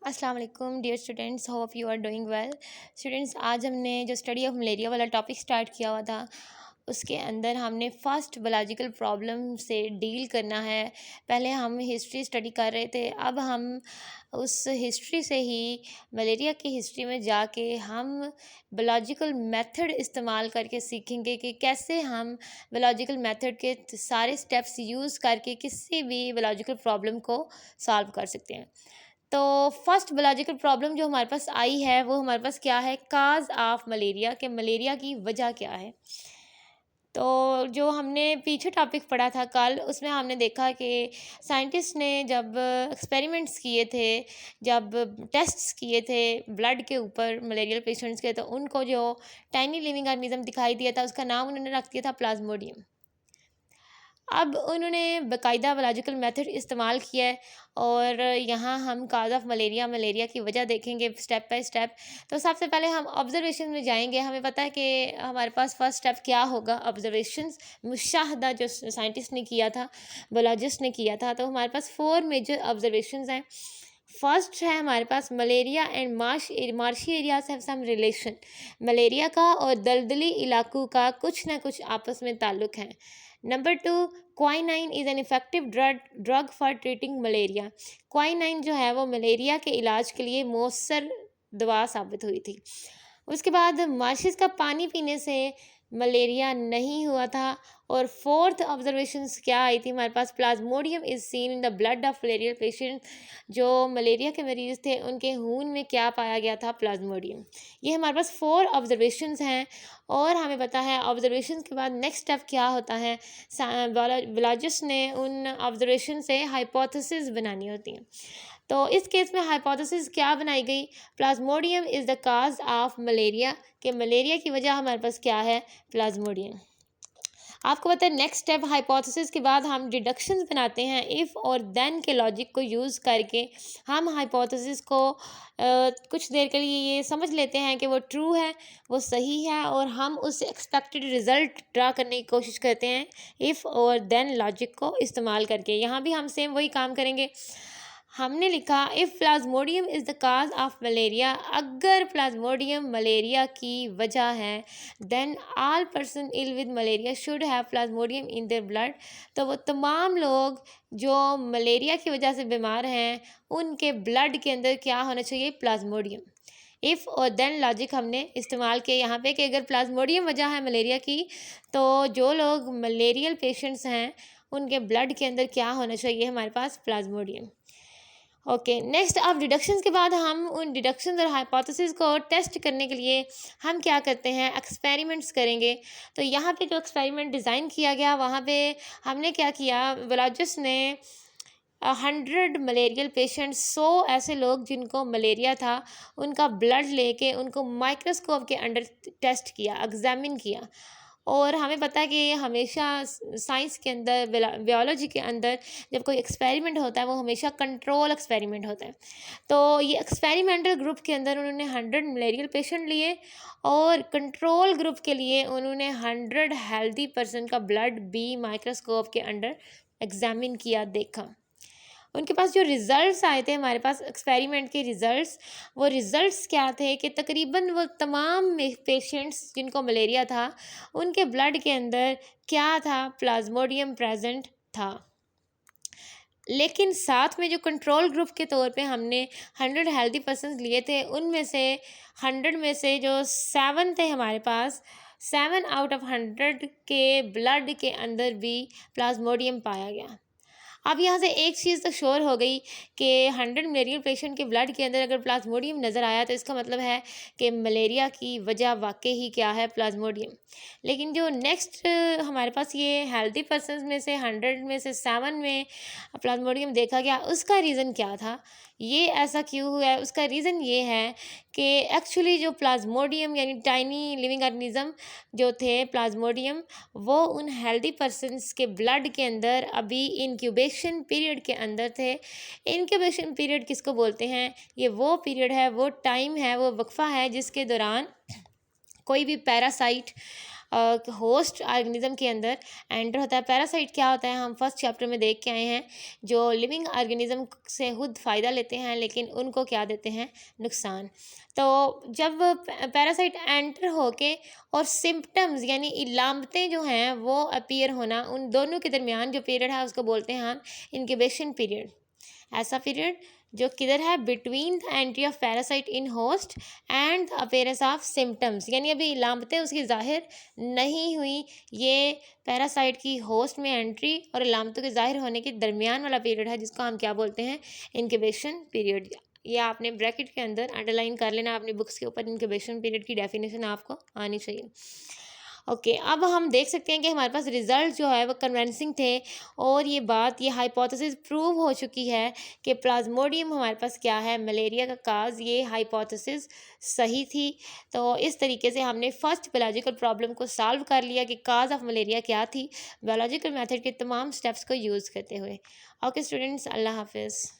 अस्सलाम वालेकुम dear students, hope you are doing well. Students, आज हमने जो स्टडी ऑफ मलेरिया वाला टॉपिक स्टार्ट किया हुआ था, उसके अंदर हमने फ़र्स्ट बायोलॉजिकल प्रॉब्लम से डील करना है। पहले हम हिस्ट्री स्टडी कर रहे थे, अब हम उस हिस्ट्री से ही मलेरिया की हिस्ट्री में जाके हम बायोलॉजिकल मेथड इस्तेमाल करके सीखेंगे कि कैसे हम बायोलॉजिकल मेथड के सारे स्टेप्स यूज़ करके किसी भी बायोलॉजिकल प्रॉब्लम को सॉल्व कर सकते हैं। तो फर्स्ट बायोलॉजिकल प्रॉब्लम जो हमारे पास आई है वो हमारे पास क्या है, काज ऑफ मलेरिया, कि मलेरिया की वजह क्या है। तो जो हमने पीछे टॉपिक पढ़ा था कल, उसमें हमने देखा कि साइंटिस्ट ने जब एक्सपेरिमेंट्स किए थे, जब टेस्ट्स किए थे ब्लड के ऊपर मलेरियल पेशेंट्स के, तो उनको जो टाइनी लिविंग ऑर्गेनिज्म दिखाई दिया था उसका नाम उन्होंने रख दिया था प्लाज्मोडियम। अब उन्होंने बाकायदा बायोलॉजिकल मेथड इस्तेमाल किया है और यहाँ हम काज ऑफ मलेरिया, मलेरिया की वजह देखेंगे स्टेप बाय स्टेप। तो सबसे पहले हम ऑब्जर्वेशन में जाएंगे। हमें पता है कि हमारे पास फर्स्ट स्टेप क्या होगा, ऑब्जर्वेशंस, मुशाहदा जो साइंटिस्ट ने किया था, बायोलॉजिस्ट ने किया था। तो हमारे पास 4 मेजर ऑब्जर्वेशंस हैं। फर्स्ट है हमारे पास malaria and marshy areas have some relation. Malaria का और दलदली इलाकों का कुछ ना कुछ आपस में ताल्लुक है। Number 2, quinine is an effective drug for treating malaria. Quinine जो है वो मलेरिया के इलाज के लिए मौसर दवा साबित हुई थी। उसके बाद मार्शिस का पानी पीने से मलेरिया नहीं हुआ था। और फोर्थ ऑब्जर्वेशंस क्या आई थी हमारे पास, plasmodium is seen in the blood of malarial patient. जो मलेरिया के मरीज़ थे उनके खून में क्या पाया गया था, प्लाज्मोडियम। ये हमारे पास 4 ऑब्जर्वेशंस हैं। और हमें पता है ऑब्जर्वेशंस के बाद नेक्स्ट स्टेप क्या होता है, बायोलॉजिस्ट ने उन ऑब्जर्वेशन से हाइपोथेसिस बनानी होती हैं। तो इस केस में हाइपोथेसिस क्या बनाई गई, Plasmodium is the cause of malaria, कि मलेरिया की वजह हमारे पास क्या है, प्लाज्मोडियम। आपको पता है नेक्स्ट स्टेप हाइपोथेसिस के बाद हम डिडक्शंस बनाते हैं। इफ़ और देन के लॉजिक को यूज़ करके हम हाइपोथेसिस को कुछ देर के लिए ये समझ लेते हैं कि वो ट्रू है, वो सही है, और हम उस एक्सपेक्टेड रिज़ल्ट ड्रा करने की कोशिश करते हैं इफ़ और देन लॉजिक को इस्तेमाल करके। यहाँ भी हम सेम वही काम करेंगे। हमने लिखा if plasmodium is the cause of malaria, अगर प्लाज्मोडियम मलेरिया की वजह है, then all person ill with malaria should have plasmodium in their blood. तो वो तमाम लोग जो मलेरिया की वजह से बीमार हैं उनके ब्लड के अंदर क्या होना चाहिए, प्लाज्मोडियम। इफ़ और देन लॉजिक हमने इस्तेमाल किया यहाँ पे कि अगर प्लाज्मोडियम वजह है मलेरिया की, तो जो लोग मलेरियल पेशेंट्स हैं उनके ब्लड के अंदर क्या होना चाहिए, हमारे पास प्लाज्मोडियम। ओके, नेक्स्ट अब डिडक्शंस के बाद हम उन डिडक्शंस और हाइपोथेसिस को टेस्ट करने के लिए हम क्या करते हैं, एक्सपेरिमेंट्स करेंगे। तो यहाँ पे जो एक्सपेरिमेंट डिज़ाइन किया गया वहाँ पे हमने क्या किया, बायोलॉजिस्ट ने 100 मलेरियल पेशेंट, 100 ऐसे लोग जिनको मलेरिया था, उनका ब्लड लेके उनको माइक्रोस्कोप के अंडर टेस्ट किया, एग्जामिन किया। और हमें पता है कि हमेशा साइंस के अंदर, बायोलॉजी के अंदर जब कोई एक्सपेरिमेंट होता है वो हमेशा कंट्रोल एक्सपेरिमेंट होता है। तो ये एक्सपेरिमेंटल ग्रुप के अंदर उन्होंने 100 मलेरियल पेशेंट लिए और कंट्रोल ग्रुप के लिए उन्होंने 100 हेल्दी पर्सन का ब्लड भी माइक्रोस्कोप के अंडर एग्जामिन किया, देखा। उनके पास जो रिज़ल्ट्स आए थे, हमारे पास एक्सपेरिमेंट के रिज़ल्ट्स, वो रिज़ल्ट्स क्या थे कि तकरीबन वो तमाम पेशेंट्स जिनको मलेरिया था उनके ब्लड के अंदर क्या था, प्लाज्मोडियम प्रेजेंट था। लेकिन साथ में जो कंट्रोल ग्रुप के तौर पे हमने 100 हेल्दी पर्सन्स लिए थे, उनमें से 100 में से जो 7 थे हमारे पास, 7 आउट ऑफ 100 के ब्लड के अंदर भी प्लाज्मोडियम पाया गया। अब यहाँ से एक चीज़ तो श्योर हो गई कि 100 मलेरियल पेशेंट के ब्लड के अंदर अगर प्लाज्मोडियम नज़र आया तो इसका मतलब है कि मलेरिया की वजह वाकई ही क्या है, प्लाज्मोडियम। लेकिन जो नेक्स्ट हमारे पास ये हेल्दी पर्सनस में से 100 में से 7 में प्लाज्मोडियम देखा गया, उसका रीज़न क्या था, ये ऐसा क्यों हुआ है, उसका रीज़न ये है कि एक्चुअली जो प्लाज्मोडियम यानी टाइनी लिविंग ऑर्गेनिज्म जो थे, प्लाज्मोडियम, वो उन हेल्दी पर्सन्स के ब्लड के अंदर अभी इंक्यूबेशन पीरियड के अंदर थे। इंक्यूबेशन पीरियड किसको बोलते हैं, ये वो पीरियड है, वो टाइम है, वो वक्फा है जिसके दौरान कोई भी पैरासाइट होस्ट ऑर्गेनिज्म के अंदर एंटर होता है। पैरासाइट क्या होता है हम फर्स्ट चैप्टर में देख के आए हैं, जो लिविंग ऑर्गेनिज्म से खुद फ़ायदा लेते हैं लेकिन उनको क्या देते हैं, नुकसान। तो जब पैरासाइट एंटर होके और सिम्पटम्स यानी इलामतें जो हैं वो अपीयर होना, उन दोनों के दरमियान जो पीरियड है उसको बोलते हैं हम इंक्यूबेशन पीरियड। ऐसा पीरियड जो किधर है, between the entry of parasite in host and appearance of symptoms, यानी अभी इलामतें उसकी ज़ाहिर नहीं हुई, ये पैरासाइट की होस्ट में एंट्री और इलामतों के ज़ाहिर होने के दरमियान वाला पीरियड है, जिसको हम क्या बोलते हैं, इंक्यूबेशन पीरियड। ये आपने ब्रैकेट के अंदर अंडरलाइन कर लेना अपनी बुक्स के ऊपर, इंक्यूबेशन पीरियड की डेफिनेशन आपको आनी चाहिए। ओके, अब हम देख सकते हैं कि हमारे पास रिजल्ट जो है वो कन्विंसिंग थे, और ये बात, ये हाइपोथेसिस प्रूव हो चुकी है कि प्लाज्मोडियम हमारे पास क्या है, मलेरिया का काज। ये हाइपोथेसिस सही थी। तो इस तरीके से हमने फर्स्ट बायोलॉजिकल प्रॉब्लम को सॉल्व कर लिया कि काज ऑफ मलेरिया क्या थी, बायोलॉजिकल मेथड के तमाम स्टेप्स को यूज़ करते हुए। ओके स्टूडेंट्स, अल्लाह हाफिज़।